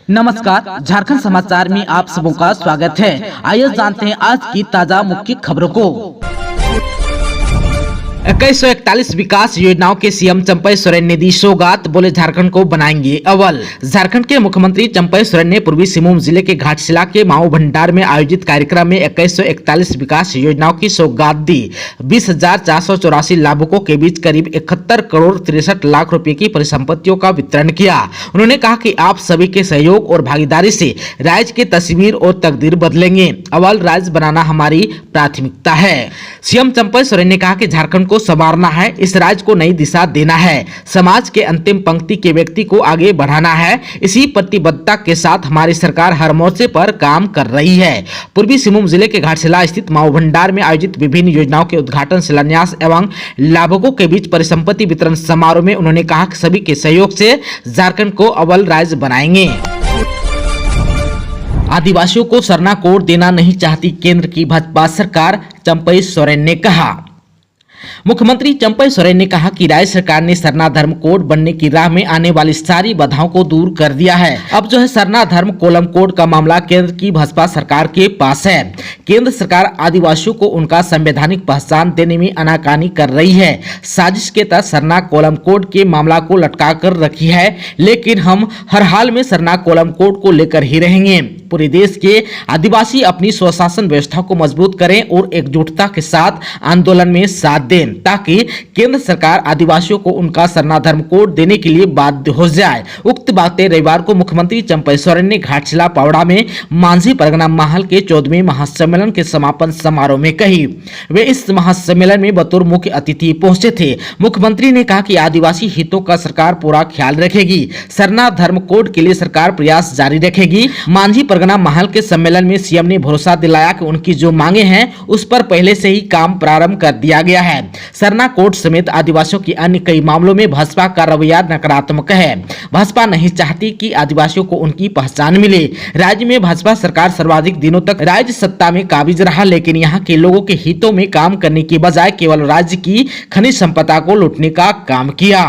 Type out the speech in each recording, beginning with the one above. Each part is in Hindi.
नमस्कार, झारखंड समाचार में आप सबों का स्वागत है। आइए जानते हैं आज की ताजा मुख्य खबरों को। 2141 विकास योजनाओं के सीएम चंपई सोरेन ने दी सौगात, बोले झारखंड को बनाएंगे अव्वल। झारखंड के मुख्यमंत्री चंपई सोरेन ने पूर्वी सिंहभूम जिले के घाटशिला के माऊ भंडार में आयोजित कार्यक्रम में 2141 विकास योजनाओं की सौगात दी। 20,484 लाभुकों के बीच करीब 71 करोड़ 63 लाख रुपए की परिसंपत्तियों का वितरण किया। उन्होंने कहा कि आप सभी के सहयोग और भागीदारी से राज्य की तस्वीर और तकदीर बदलेंगे। अव्वल राज्य बनाना हमारी प्राथमिकता है। सीएम चंपई सोरेन ने कहा कि झारखंड को संवारना है, इस राज्य को नई दिशा देना है, समाज के अंतिम पंक्ति के व्यक्ति को आगे बढ़ाना है। इसी प्रतिबद्धता के साथ हमारी सरकार हर मोर्चे पर काम कर रही है। पूर्वी सिंहभूम जिले के घाटशिला स्थित माऊ भंडार में आयोजित विभिन्न योजनाओं के उद्घाटन, शिलान्यास एवं लाभुकों के बीच परिसंपत्ति वितरण समारोह में उन्होंने कहा कि सभी के सहयोग से झारखंड को अव्वल राज्य बनाएंगे। आदिवासियों को सरना कोड देना नहीं चाहती केंद्र की भाजपा सरकार, चंपई सोरेन ने कहा। मुख्यमंत्री चंपई सोरेन ने कहा कि राज्य सरकार ने सरना धर्म कोड बनने की राह में आने वाली सारी बाधाओं को दूर कर दिया है। अब जो है सरना धर्म कोलम कोड का मामला केंद्र की भाजपा सरकार के पास है। केंद्र सरकार आदिवासियों को उनका संवैधानिक पहचान देने में आनाकानी कर रही है। साजिश के तहत सरना कोलम कोड के मामला को लटका कर रखी है, लेकिन हम हर हाल में सरना कोलम कोड को लेकर ही रहेंगे। पूरे देश के आदिवासी अपनी स्वशासन व्यवस्था को मजबूत करें और एकजुटता के साथ आंदोलन में साथ दें, ताकि केंद्र सरकार आदिवासियों को उनका सरना धर्म कोड देने के लिए बाध्य हो जाए। उक्त बातें रविवार को मुख्यमंत्री चंपई सोरेन ने घाटशिला पावड़ा में मांझी परगना महल के 14वें महासम्मेलन के समापन समारोह में कही। वे इस महासम्मेलन में बतौर मुख्य अतिथि पहुंचे थे। मुख्यमंत्री ने कहा कि आदिवासी हितों का सरकार पूरा ख्याल रखेगी। सरना धर्म कोड के लिए सरकार प्रयास जारी रखेगी। मांझी परगना महल के सम्मेलन में सीएम ने भरोसा दिलाया कि उनकी जो मांगे हैं उस पर पहले से ही काम प्रारंभ कर दिया गया है। सरना कोड समेत आदिवासियों की अन्य कई मामलों में भाजपा का रवैया नकारात्मक है। भाजपा नहीं चाहती कि आदिवासियों को उनकी पहचान मिले। राज्य में भाजपा सरकार सर्वाधिक दिनों तक राज्य सत्ता में काबिज रहा, लेकिन यहाँ के लोगों के हितों में काम करने की बजाय केवल राज्य की खनिज संपदा को लूटने का काम किया।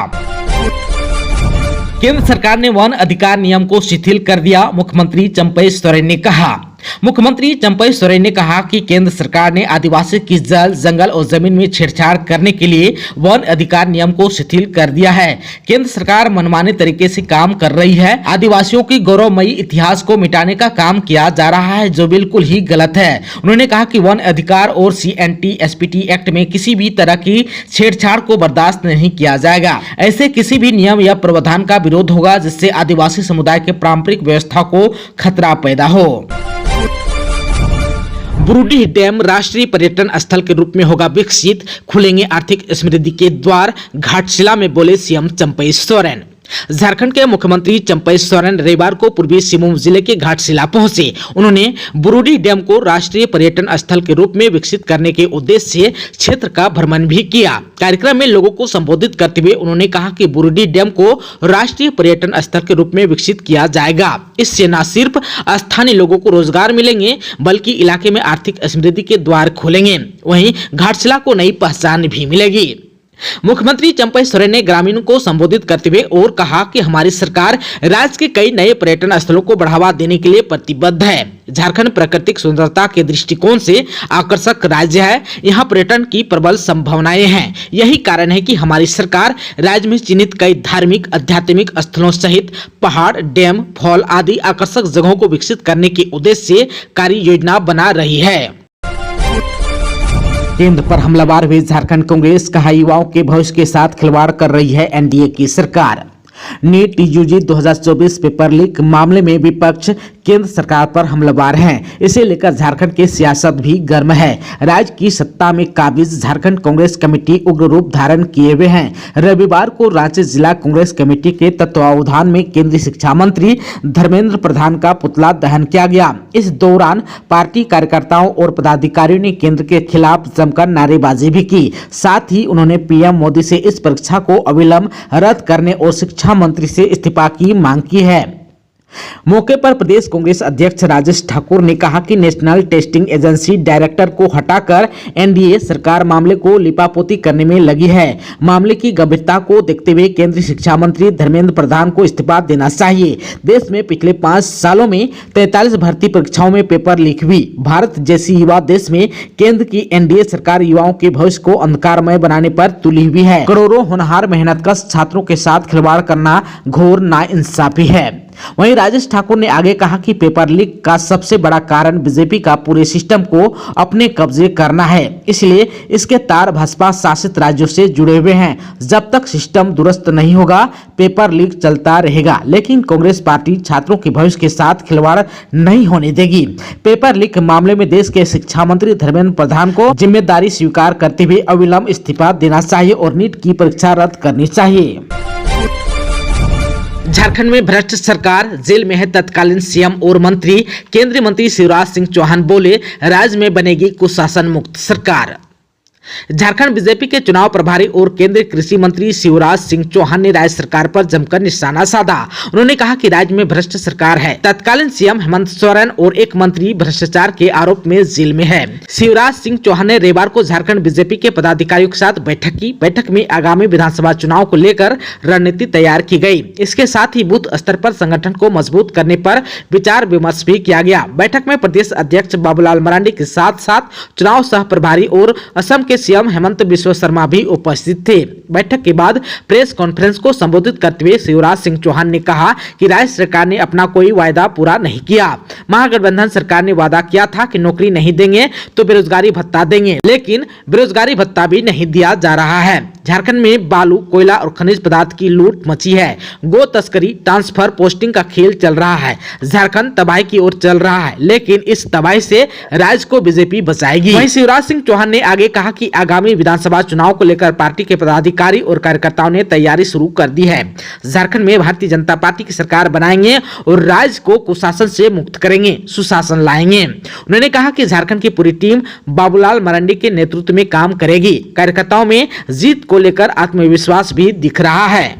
केंद्र सरकार ने वन अधिकार नियम को शिथिल कर दिया, मुख्यमंत्री चंपई सोरेन ने कहा। मुख्यमंत्री चंपई सोरेन ने कहा कि केंद्र सरकार ने आदिवासी की जल, जंगल और जमीन में छेड़छाड़ करने के लिए वन अधिकार नियम को शिथिल कर दिया है। केंद्र सरकार मनमाने तरीके से काम कर रही है। आदिवासियों की गौरवमयी इतिहास को मिटाने का काम किया जा रहा है, जो बिल्कुल ही गलत है। उन्होंने कहा कि वन अधिकार और CNT-SPT एक्ट में किसी भी तरह की छेड़छाड़ को बर्दाश्त नहीं किया जाएगा। ऐसे किसी भी नियम या प्रावधान का विरोध होगा जिससे आदिवासी समुदाय के पारंपरिक व्यवस्था को खतरा पैदा हो। बुरुडीह डैम राष्ट्रीय पर्यटन स्थल के रूप में होगा विकसित, खुलेंगे आर्थिक समृद्धि के द्वार, घाटशिला में बोले सीएम चंपई सोरेन। झारखंड के मुख्यमंत्री चंपई सोरेन रविवार को पूर्वी सिंहभूम जिले के घाटशिला पहुंचे। उन्होंने बुरुडीह डैम को राष्ट्रीय पर्यटन स्थल के रूप में विकसित करने के उद्देश्य से क्षेत्र का भ्रमण भी किया। कार्यक्रम में लोगों को संबोधित करते हुए उन्होंने कहा कि बुरुडीह डैम को राष्ट्रीय पर्यटन स्थल के रूप में विकसित किया जाएगा। इससे न सिर्फ स्थानीय लोगों को रोजगार मिलेंगे, बल्कि इलाके में आर्थिक समृद्धि के द्वार खुलेंगे। वहीं घाटशिला को नई पहचान भी मिलेगी। मुख्यमंत्री चंपई सोरेन ने ग्रामीणों को संबोधित करते हुए और कहा कि हमारी सरकार राज्य के कई नए पर्यटन स्थलों को बढ़ावा देने के लिए प्रतिबद्ध है। झारखंड प्राकृतिक सुंदरता के दृष्टिकोण से आकर्षक राज्य है। यहाँ पर्यटन की प्रबल संभावनाएं हैं। यही कारण है कि हमारी सरकार राज्य में चिन्हित कई धार्मिक, आध्यात्मिक स्थलों सहित पहाड़, डैम, फॉल आदि आकर्षक जगहों को विकसित करने के उद्देश्य से कार्य योजना बना रही है। केंद्र पर हमलावर हुई झारखंड कांग्रेस, कहा युवाओं के भविष्य के साथ खिलवाड़ कर रही है एनडीए की सरकार। नीट यूजी 2024 पेपर लीक मामले में विपक्ष केंद्र सरकार पर हमलावर है। इसे लेकर झारखंड की सियासत भी गर्म है। राज्य की सत्ता में काबिज झारखंड कांग्रेस कमेटी उग्र रूप धारण किए हुए हैं। रविवार को रांची जिला कांग्रेस कमेटी के तत्वावधान में केंद्रीय शिक्षा मंत्री धर्मेंद्र प्रधान का पुतला दहन किया गया। इस दौरान पार्टी कार्यकर्ताओं और पदाधिकारियों ने केंद्र के खिलाफ जमकर नारेबाजी भी की। साथ ही उन्होंने पीएम मोदी से इस परीक्षा को अविलंब रद्द करने और शिक्षा मंत्री से इस्तीफा की मांग की है। मौके पर प्रदेश कांग्रेस अध्यक्ष राजेश ठाकुर ने कहा कि नेशनल टेस्टिंग एजेंसी डायरेक्टर को हटाकर एनडीए सरकार मामले को लिपापोती करने में लगी है। मामले की गंभीरता को देखते हुए केंद्रीय शिक्षा मंत्री धर्मेंद्र प्रधान को इस्तीफा देना चाहिए। देश में पिछले 5 सालों में 43 भर्ती परीक्षाओं में पेपर लीक हुई। भारत जैसी युवा देश में केंद्र की एनडीए सरकार युवाओं के भविष्य को अंधकारमय बनाने पर तुली हुई है। करोड़ों होनहार मेहनतकश छात्रों के साथ खिलवाड़ करना घोर नाइंसाफी है। वहीं राजेश ठाकुर ने आगे कहा कि पेपर लीक का सबसे बड़ा कारण बीजेपी का पूरे सिस्टम को अपने कब्जे करना है, इसलिए इसके तार भाजपा शासित राज्यों से जुड़े हुए हैं। जब तक सिस्टम दुरुस्त नहीं होगा पेपर लीक चलता रहेगा, लेकिन कांग्रेस पार्टी छात्रों के भविष्य के साथ खिलवाड़ नहीं होने देगी। पेपर लीक मामले में देश के शिक्षा मंत्री धर्मेंद्र प्रधान को जिम्मेदारी स्वीकार करते हुए अविलंब इस्तीफा देना चाहिए और नीट की परीक्षा रद्द करनी चाहिए। झारखंड में भ्रष्ट सरकार, जेल में है तत्कालीन सीएम और मंत्री। केंद्रीय मंत्री शिवराज सिंह चौहान बोले, राज्य में बनेगी कुशासन मुक्त सरकार। झारखंड बीजेपी के चुनाव प्रभारी और केंद्रीय कृषि मंत्री शिवराज सिंह चौहान ने राज्य सरकार पर जमकर निशाना साधा। उन्होंने कहा कि राज्य में भ्रष्ट सरकार है। तत्कालीन सीएम हेमंत सोरेन और एक मंत्री भ्रष्टाचार के आरोप में जेल में है। शिवराज सिंह चौहान ने रविवार को झारखंड बीजेपी के पदाधिकारियों के साथ बैठक की। बैठक में आगामी विधानसभा चुनाव को लेकर रणनीति तैयार की गई। इसके साथ ही बूथ स्तर पर संगठन को मजबूत करने पर विचार विमर्श भी किया गया। बैठक में प्रदेश अध्यक्ष बाबूलाल मरांडी के साथ साथ चुनाव सह प्रभारी और असम के सीएम हेमंत बिस्वा शर्मा भी उपस्थित थे। बैठक के बाद प्रेस कॉन्फ्रेंस को संबोधित करते हुए शिवराज सिंह चौहान ने कहा कि राज्य सरकार ने अपना कोई वायदा पूरा नहीं किया। महागठबंधन सरकार ने वादा किया था कि नौकरी नहीं देंगे तो बेरोजगारी भत्ता देंगे, लेकिन बेरोजगारी भत्ता भी नहीं दिया जा रहा है। झारखंड में बालू, कोयला और खनिज पदार्थ की लूट मची है। गो तस्करी, ट्रांसफर, पोस्टिंग का खेल चल रहा है। झारखंड तबाही की ओर चल रहा है, लेकिन इस तबाही से राज्य को बीजेपी बचाएगी। वहीं शिवराज सिंह चौहान ने आगे कहा कि आगामी विधानसभा चुनाव को लेकर पार्टी के पदाधिकारी और कार्यकर्ताओं ने तैयारी शुरू कर दी है। झारखंड में भारतीय जनता पार्टी की सरकार बनाएंगे और राज्य को कुशासन से मुक्त करेंगे, सुशासन लाएंगे। उन्होंने कहा कि झारखंड की पूरी टीम बाबूलाल मरांडी के नेतृत्व में काम करेगी। कार्यकर्ताओं में जीत को लेकर आत्मविश्वास भी दिख रहा है।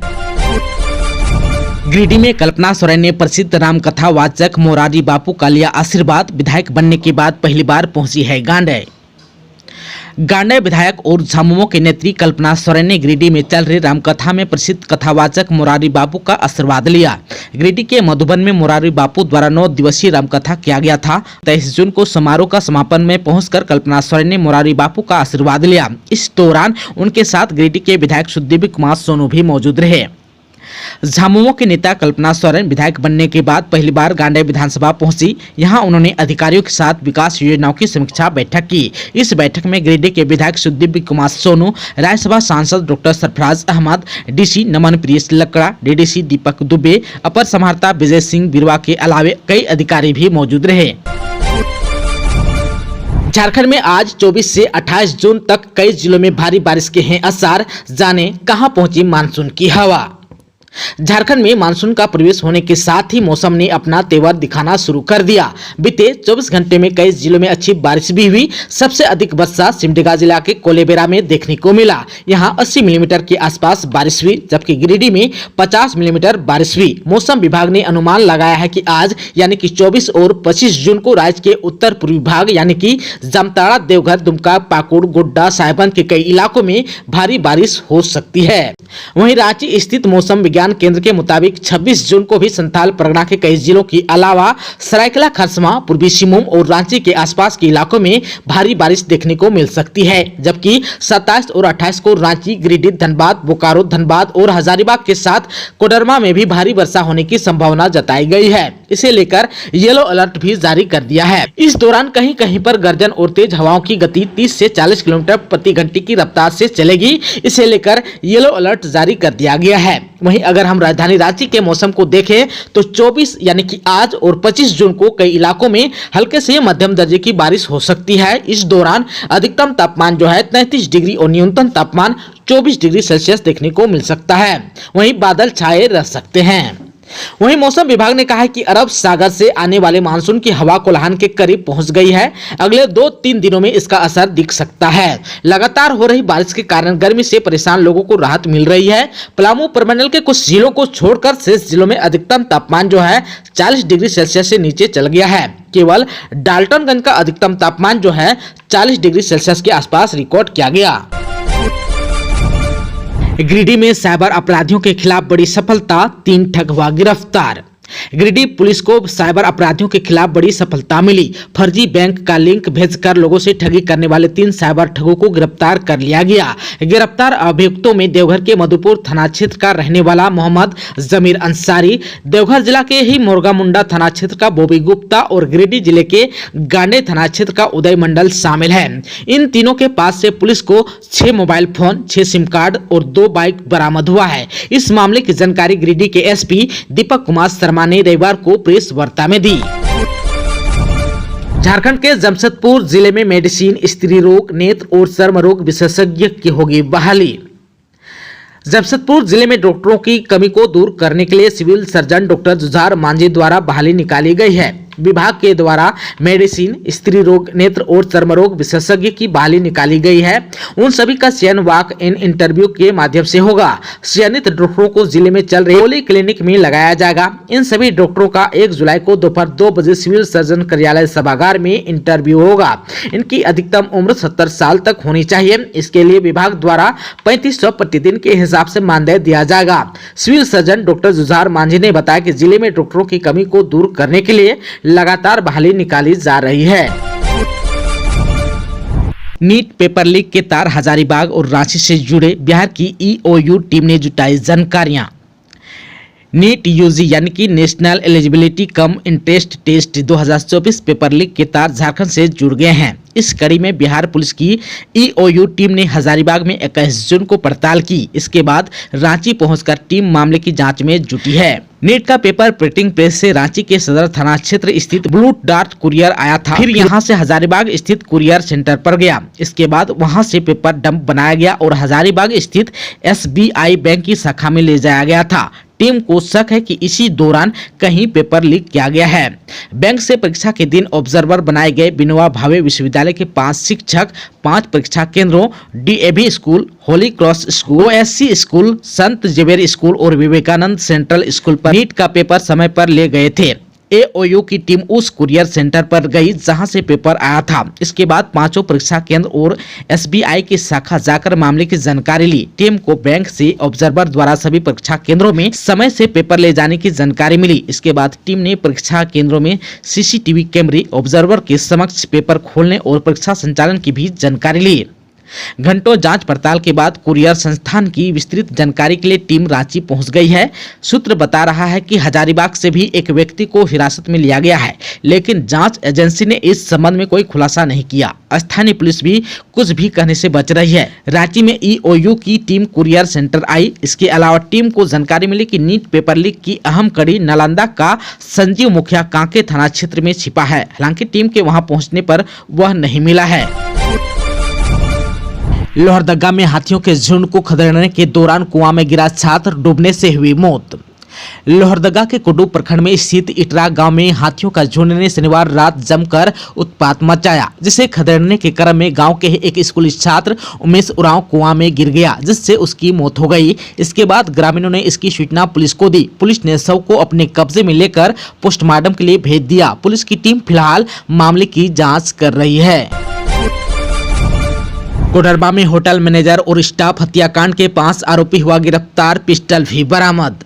गिरिडीह में कल्पना सोरेन ने प्रसिद्ध रामकथा वाचक मोरारी बापू का लिया आशीर्वाद। विधायक बनने के बाद पहली बार पहुंची है गांडे विधायक और झामुमो की नेत्री कल्पना सोरेन ने गिरिडीह में चल रही रामकथा में प्रसिद्ध कथावाचक मोरारी बापू का आशीर्वाद लिया। गिरिडीह के मधुबन में मोरारी बापू द्वारा 9 दिवसीय रामकथा किया गया था। 23 जून को समारोह का समापन में पहुंचकर कल्पना सोरेन ने मोरारी बापू का आशीर्वाद लिया। इस दौरान उनके साथ गिरिडीह के विधायक सुखदेव कुमार सोनू भी मौजूद रहे। झामुमो के नेता कल्पना सोरेन विधायक बनने के बाद पहली बार गांडे विधानसभा पहुंची। यहां उन्होंने अधिकारियों के साथ विकास योजनाओं की समीक्षा बैठक की। इस बैठक में गिरिडीह के विधायक सुखदेव कुमार सोनू, राज्यसभा सांसद डॉक्टर सरफराज अहमद, डीसी नमन प्रियस लकड़ा, डीडीसी दीपक दुबे, अपर समाहर्ता विजय सिंह बिरवा के अलावे कई अधिकारी भी मौजूद रहे। झारखंड में आज 24 से 28 जून तक कई जिलों में भारी बारिश के हैं आसार। जाने कहां पहुंची मानसून की हवा। झारखंड में मानसून का प्रवेश होने के साथ ही मौसम ने अपना तेवर दिखाना शुरू कर दिया। बीते 24 घंटे में कई जिलों में अच्छी बारिश भी हुई। सबसे अधिक वर्षा सिमडेगा जिला के कोलेबेरा में देखने को मिला। यहां 80 मिलीमीटर के आसपास बारिश हुई, जबकि गिरिडीह में 50 मिलीमीटर बारिश हुई। मौसम विभाग ने अनुमान लगाया है कि आज यानी कि 24 और 25 जून को राज्य के उत्तर पूर्वी भाग यानी कि जामताड़ा, देवघर, दुमका, पाकुड़, गोड्डा, साहेबगंज के कई इलाकों में भारी बारिश हो सकती है। वहीं रांची स्थित मौसम विज्ञान केंद्र के मुताबिक 26 जून को भी संथाल परगना के कई जिलों के अलावा सरायकेला, खरसवां, पूर्वी सिंहभूम और रांची के आसपास के इलाकों में भारी बारिश देखने को मिल सकती है। जबकि 27 और 28 को रांची, गिरिडीह, धनबाद, बोकारो, धनबाद और हजारीबाग के साथ कोडरमा में भी भारी वर्षा होने की संभावना जताई गई है। इसे लेकर येलो अलर्ट भी जारी कर दिया है। इस दौरान कहीं कहीं पर गर्जन और तेज हवाओं की गति 30 से 40 किलोमीटर प्रति घंटे की रफ्तार से चलेगी। इसे लेकर येलो अलर्ट जारी कर दिया गया है। वहीं अगर हम राजधानी रांची के मौसम को देखें तो 24 यानी कि आज और 25 जून को कई इलाकों में हल्के से मध्यम दर्जे की बारिश हो सकती है। इस दौरान अधिकतम तापमान जो है 33 डिग्री और न्यूनतम तापमान 24 डिग्री सेल्सियस देखने को मिल सकता है। वहीं बादल छाए रह सकते हैं। वहीं मौसम विभाग ने कहा है कि अरब सागर से आने वाले मानसून की हवा कोल्हान के करीब पहुंच गई है। अगले 2-3 दिनों में इसका असर दिख सकता है। लगातार हो रही बारिश के कारण गर्मी से परेशान लोगों को राहत मिल रही है। पलामू प्रमंडल के कुछ जिलों को छोड़कर शेष जिलों में अधिकतम तापमान जो है 40 डिग्री सेल्सियस से नीचे चल गया है। केवल डाल्टनगंज का अधिकतम तापमान जो है 40 डिग्री सेल्सियस के आसपास रिकॉर्ड किया गया। गिरिडीह में साइबर अपराधियों के खिलाफ बड़ी सफलता, 3 ठग हुआ गिरफ्तार। गिरिडीह पुलिस को साइबर अपराधियों के खिलाफ बड़ी सफलता मिली। फर्जी बैंक का लिंक भेजकर लोगों से ठगी करने वाले 3 साइबर ठगों को गिरफ्तार कर लिया गया। गिरफ्तार अभियुक्तों में देवघर के मधुपुर थाना क्षेत्र का रहने वाला मोहम्मद जमीर अंसारी, देवघर जिला के ही मोरगा मुंडा थाना क्षेत्र का बॉबी गुप्ता और गिरिडीह जिले के गांडे थाना क्षेत्र का उदय मंडल शामिल है। इन तीनों के पास से पुलिस को 6 मोबाइल फोन, 6 सिम कार्ड और 2 बाइक बरामद हुआ है। इस मामले की जानकारी गिरिडीह के एसपी दीपक कुमार शर्मा ने रविवार को प्रेस वार्ता में दी। झारखंड के जमशेदपुर जिले में मेडिसिन, स्त्री रोग, नेत्र और चर्म रोग विशेषज्ञ की होगी बहाली। जमशेदपुर जिले में डॉक्टरों की कमी को दूर करने के लिए civil surgeon doctor Jujhar Manjhi द्वारा बहाली निकाली गई है। विभाग के द्वारा मेडिसिन, स्त्री रोग, नेत्र और चर्म रोग विशेषज्ञ की बहाली निकाली गई है। उन सभी का चयन वॉक इन इंटरव्यू के माध्यम से होगा। चयनित डॉक्टरों को जिले में चल रहे पॉली क्लिनिक में लगाया जाएगा। इन सभी डॉक्टरों का 1 जुलाई को दोपहर 2 बजे सिविल सर्जन कार्यालय सभागार में इंटरव्यू होगा। इनकी अधिकतम उम्र 70 साल तक होनी चाहिए। इसके लिए विभाग द्वारा 3500 प्रतिदिन के हिसाब से मानदेय दिया जाएगा। Civil surgeon doctor Jujhar Manjhi ने बताया कि जिले में डॉक्टरों की कमी को दूर करने के लिए लगातार बहाली निकाली जा रही है। नीट पेपर लीक के तार हजारीबाग और रांची से जुड़े बिहार की ईओयू टीम ने जुटाई जानकारियां। नीट यूजी यानी कि national eligibility cum entrance test 2024 paper leak के तार झारखंड से जुड़ गए हैं। इस कड़ी में बिहार पुलिस की ईओयू टीम ने हजारीबाग में 21 जून को पड़ताल की। इसके बाद रांची पहुंचकर टीम मामले की जांच में जुटी है। नीट का पेपर प्रिंटिंग प्रेस से रांची के सदर थाना क्षेत्र स्थित ब्लू डार्ट कुरियर आया था, फिर यहां से हजारीबाग स्थित कुरियर सेंटर पर गया। इसके बाद वहां से पेपर डंप बनाया गया और हजारीबाग स्थित एसबीआई बैंक की शाखा में ले जाया गया था। टीम को शक है कि इसी दौरान कहीं पेपर लीक किया गया है। बैंक से परीक्षा के दिन ऑब्जर्वर बनाए गए विनोबा भावे विश्वविद्यालय के 5 शिक्षक 5 परीक्षा केंद्रों, DAV school, Holi cross school, OSC school, संत जेवियर स्कूल और विवेकानंद सेंट्रल स्कूल पर नीट का पेपर समय पर ले गए थे। एओयू की टीम उस कुरियर सेंटर पर गई जहां से पेपर आया था। इसके बाद 5 परीक्षा केंद्र और एसबीआई की शाखा जाकर मामले की जानकारी ली। टीम को बैंक से ऑब्जर्वर द्वारा सभी परीक्षा केंद्रों में समय से पेपर ले जाने की जानकारी मिली। इसके बाद टीम ने परीक्षा केंद्रों में सीसीटीवी कैमरे, ऑब्जर्वर के समक्ष पेपर खोलने और परीक्षा संचालन की भी जानकारी ली। घंटों जांच पड़ताल के बाद कुरियर संस्थान की विस्तृत जानकारी के लिए टीम रांची पहुंच गई है। सूत्र बता रहा है कि हजारीबाग से भी एक व्यक्ति को हिरासत में लिया गया है, लेकिन जांच एजेंसी ने इस संबंध में कोई खुलासा नहीं किया। स्थानीय पुलिस भी कुछ भी कहने से बच रही है। रांची में ईओयू की टीम कुरियर सेंटर आई। इसके अलावा टीम को जानकारी मिली कि नीट पेपर लीक की अहम कड़ी नालंदा का संजीव मुखिया कांके थाना क्षेत्र में छिपा है। हालांकि टीम के वहां पहुंचने पर वह नहीं मिला है। लोहरदगा में हाथियों के झुंड को खदेड़ने के दौरान कुआं में गिरा छात्र, डूबने से हुई मौत। लोहरदगा के कुडू प्रखंड में स्थित इटरा गांव में हाथियों का झुंड ने शनिवार रात जमकर उत्पात मचाया, जिसे खदेड़ने के क्रम में गांव के एक स्कूली छात्र उमेश उरांव कुआं में गिर गया, जिससे उसकी मौत हो गई। इसके बाद ग्रामीणों ने इसकी सूचना पुलिस को दी। पुलिस ने शव को अपने कब्जे में लेकर पोस्टमार्टम के लिए भेज दिया। पुलिस की टीम फिलहाल मामले की जाँच कर रही है। कोडरमा में होटल मैनेजर और स्टाफ हत्याकांड के 5 आरोपी हुआ गिरफ्तार, पिस्टल भी बरामद।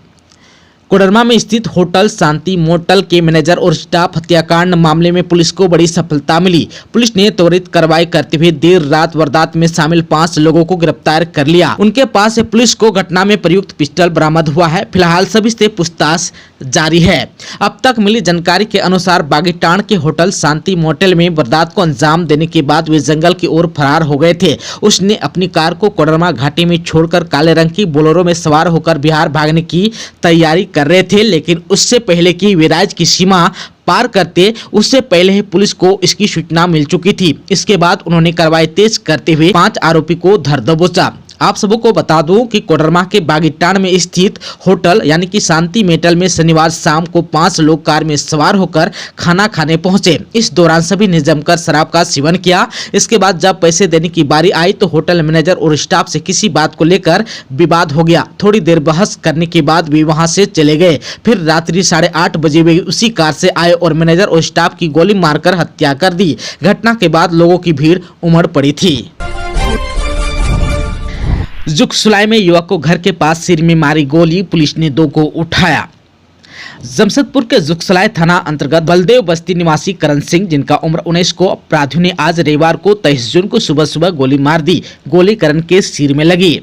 कोडरमा में स्थित होटल शांति मोटल के मैनेजर और स्टाफ हत्याकांड मामले में पुलिस को बड़ी सफलता मिली। पुलिस ने त्वरित कार्रवाई करते हुए देर रात वारदात में शामिल 5 लोगों को गिरफ्तार कर लिया। उनके पास से पुलिस को घटना में प्रयुक्त पिस्टल बरामद हुआ है। फिलहाल सभी से पूछताछ जारी है। अब तक मिली जानकारी के अनुसार बागीटाण के होटल शांति मोटेल में वारदात को अंजाम देने के बाद वे जंगल की ओर फरार हो गए थे। उसने अपनी कार को कोडरमा घाटी में छोड़कर काले रंग की बोलेरो में सवार होकर बिहार भागने की तैयारी कर रहे थे, लेकिन उससे पहले कि वे राज्य की सीमा पार करते उससे पहले ही पुलिस को इसकी सूचना मिल चुकी थी। इसके बाद उन्होंने कार्रवाई तेज करते हुए 5 आरोपी को धर दबोचा। आप सबको बता दूं कि कोडरमा के बागीटान में स्थित होटल यानी कि शांति मेटल में शनिवार शाम को 5 लोग कार में सवार होकर खाना खाने पहुंचे। इस दौरान सभी ने जमकर शराब का सेवन किया। इसके बाद जब पैसे देने की बारी आई तो होटल मैनेजर और स्टाफ से किसी बात को लेकर विवाद हो गया। थोड़ी देर बहस करने के बाद वे वहां से चले गए। फिर रात्रि 8:30 बजे वे उसी कार से आए और मैनेजर और स्टाफ की गोली मारकर हत्या कर दी। घटना के बाद लोगों की भीड़ उमड़ पड़ी थी। जुगसुलाई में युवक को घर के पास सिर में मारी गोली, पुलिस ने 2 को उठाया। जमशेदपुर के जुगसलाई थाना अंतर्गत बलदेव बस्ती निवासी करण सिंह, जिनका उम्र 19 को अपराधियों ने आज रविवार को 23 जून को सुबह सुबह गोली मार दी। गोली करण के सिर में लगी।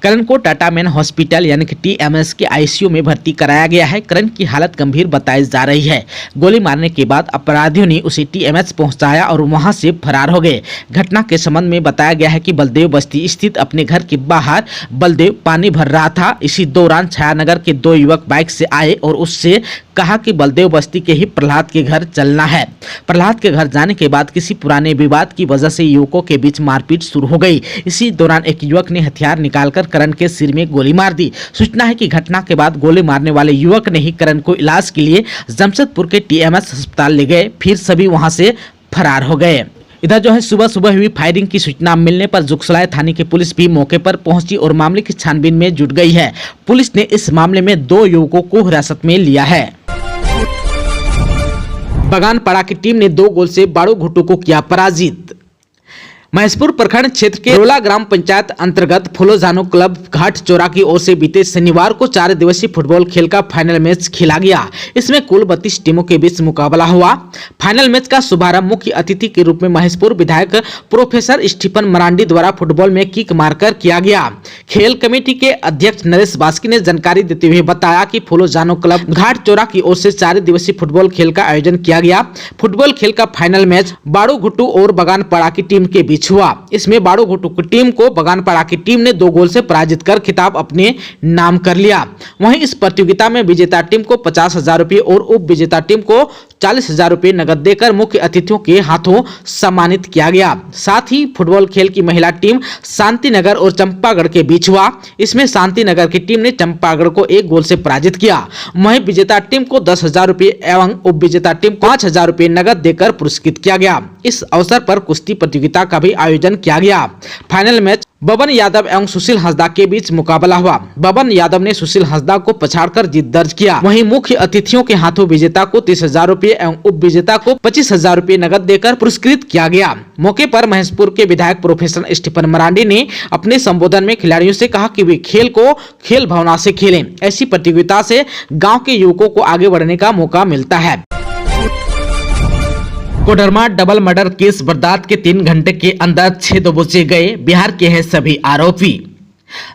करण को टाटा मेन हॉस्पिटल यानी कि TMS के ICU में भर्ती कराया गया है। करण की हालत गंभीर बताई जा रही है। गोली मारने के बाद अपराधियों ने उसे TMS पहुंचाया और वहां से फरार हो गए। घटना के संबंध में बताया गया है कि बलदेव बस्ती स्थित अपने घर के बाहर बलदेव पानी भर रहा था। इसी दौरान छायानगर के 2 युवक बाइक से आए और उससे कहा कि बलदेव बस्ती के ही प्रहलाद के घर चलना है। प्रहलाद के घर जाने के बाद किसी पुराने विवाद की वजह से युवकों के बीच मारपीट शुरू हो गई। इसी दौरान एक युवक ने हथियार निकालकर करण के सिर में गोली मार दी। सूचना है कि घटना के बाद गोली मारने वाले युवक ने ही करण को इलाज के लिए जमशेदपुर के TMS अस्पताल ले गए। फिर सभी वहां से फरार हो गए। इधर जो है सुबह सुबह हुई फायरिंग की सूचना मिलने पर जुगसलाई थाने की पुलिस भी मौके पर पहुंची और मामले की छानबीन में जुट गई है। पुलिस ने इस मामले में 2 युवकों को हिरासत में लिया है। बगानपाड़ा की टीम ने 2 गोल से बाड़ू घुटू को किया पराजित। महेशपुर प्रखंड क्षेत्र के रोला ग्राम पंचायत अंतर्गत फुलोजानो क्लब घाट चौरा की ओर से बीते शनिवार को 4 दिवसीय फुटबॉल खेल का फाइनल मैच खेला गया। इसमें कुल 32 टीमों के बीच मुकाबला हुआ। फाइनल मैच का शुभारंभ मुख्य अतिथि के रूप में महेशपुर विधायक प्रोफेसर स्टीफन मरांडी द्वारा फुटबॉल में किक मारकर किया गया। खेल कमेटी के अध्यक्ष नरेश बास्की ने जानकारी देते हुए बताया कि फुलोजानो क्लब घाट चौरा की ओर से 4 दिवसीय फुटबॉल खेल का आयोजन किया गया। फुटबॉल खेल का फाइनल मैच बाड़ू घुटू और बगानपाड़ा की टीम के बीच हुआ। इसमें बाड़ू घुटू की टीम को बगानपाड़ा की टीम ने 2 गोल से पराजित कर खिताब अपने नाम कर लिया। वहीं इस प्रतियोगिता में विजेता टीम को 50,000 रुपए और उप विजेता टीम को 40,000 रुपए नगद देकर मुख्य अतिथियों के हाथों सम्मानित किया गया। साथ ही फुटबॉल खेल की महिला टीम शांतिनगर और चंपागढ़ के बीच हुआ। इसमें शांतिनगर की टीम ने चंपागढ़ को 1 गोल से पराजित किया। वहीं विजेता टीम को 10,000 रुपए एवं उप विजेता टीम को 5,000 रुपए नगद देकर पुरस्कृत किया गया। इस अवसर पर कुश्ती प्रतियोगिता का भी आयोजन किया गया। फाइनल मैच बबन यादव एवं सुशील हंसदा के बीच मुकाबला हुआ। बबन यादव ने सुशील हंसदा को पछाड़कर जीत दर्ज किया। वहीं मुख्य अतिथियों के हाथों विजेता को 30,000 रुपए एवं उप विजेता को 25,000 रुपए नगद देकर पुरस्कृत किया गया। मौके पर महेशपुर के विधायक प्रोफेसर स्टीफन मरांडी ने अपने संबोधन में खिलाड़ियों से कहा कि वे खेल को खेल भावना से खेलें। ऐसी प्रतियोगिता से गाँव के युवकों को आगे बढ़ने का मौका मिलता है। कोडरमा डबल मर्डर केस वारदात के 3 घंटे के अंदर 6 दबोचे गए। बिहार के हैं सभी आरोपी।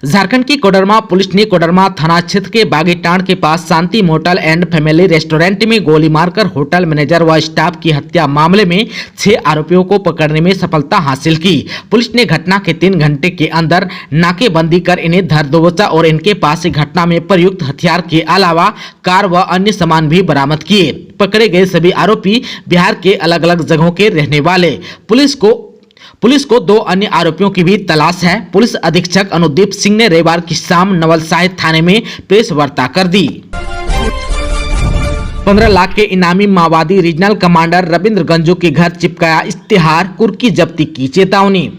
झारखंड की कोडरमा पुलिस ने कोडरमा थाना क्षेत्र के बागीटान के पास शांति मोटल एंड फैमिली रेस्टोरेंट में गोली मारकर होटल मैनेजर व स्टाफ की हत्या मामले में 6 आरोपियों को पकड़ने में सफलता हासिल की। पुलिस ने घटना के 3 घंटे के अंदर नाकेबंदी कर इन्हें धर दबोचा और इनके पास से घटना में प्रयुक्त हथियार के अलावा कार व अन्य सामान भी बरामद किए। पकड़े गए सभी आरोपी बिहार के अलग अलग जगहों के रहने वाले। पुलिस को 2 अन्य आरोपियों की भी तलाश है। पुलिस अधीक्षक अनुदीप सिंह ने रविवार की शाम नवल साहिब थाने में प्रेस वार्ता कर दी। 15 लाख के इनामी माओवादी रीजनल कमांडर रविंद्र गंजू के घर चिपकाया इश्तिहार, कुर्की जब्ती की चेतावनी।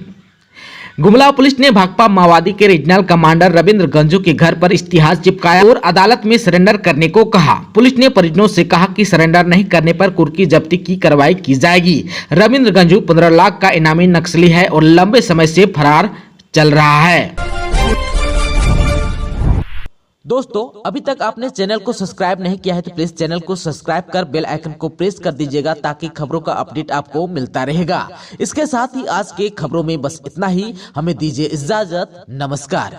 गुमला पुलिस ने भाकपा माओवादी के रीजनल कमांडर रविंद्र गंजू के घर पर इश्तिहार चिपकाया और अदालत में सरेंडर करने को कहा। पुलिस ने परिजनों से कहा कि सरेंडर नहीं करने पर कुर्की जब्ती की कार्रवाई की जाएगी। रविंद्र गंजू 15 लाख का इनामी नक्सली है और लंबे समय से फरार चल रहा है। दोस्तों, अभी तक आपने चैनल को सब्सक्राइब नहीं किया है तो प्लीज चैनल को सब्सक्राइब कर बेल आइकन को प्रेस कर दीजिएगा ताकि खबरों का अपडेट आपको मिलता रहेगा। इसके साथ ही आज के खबरों में बस इतना ही। हमें दीजिए इजाजत। नमस्कार।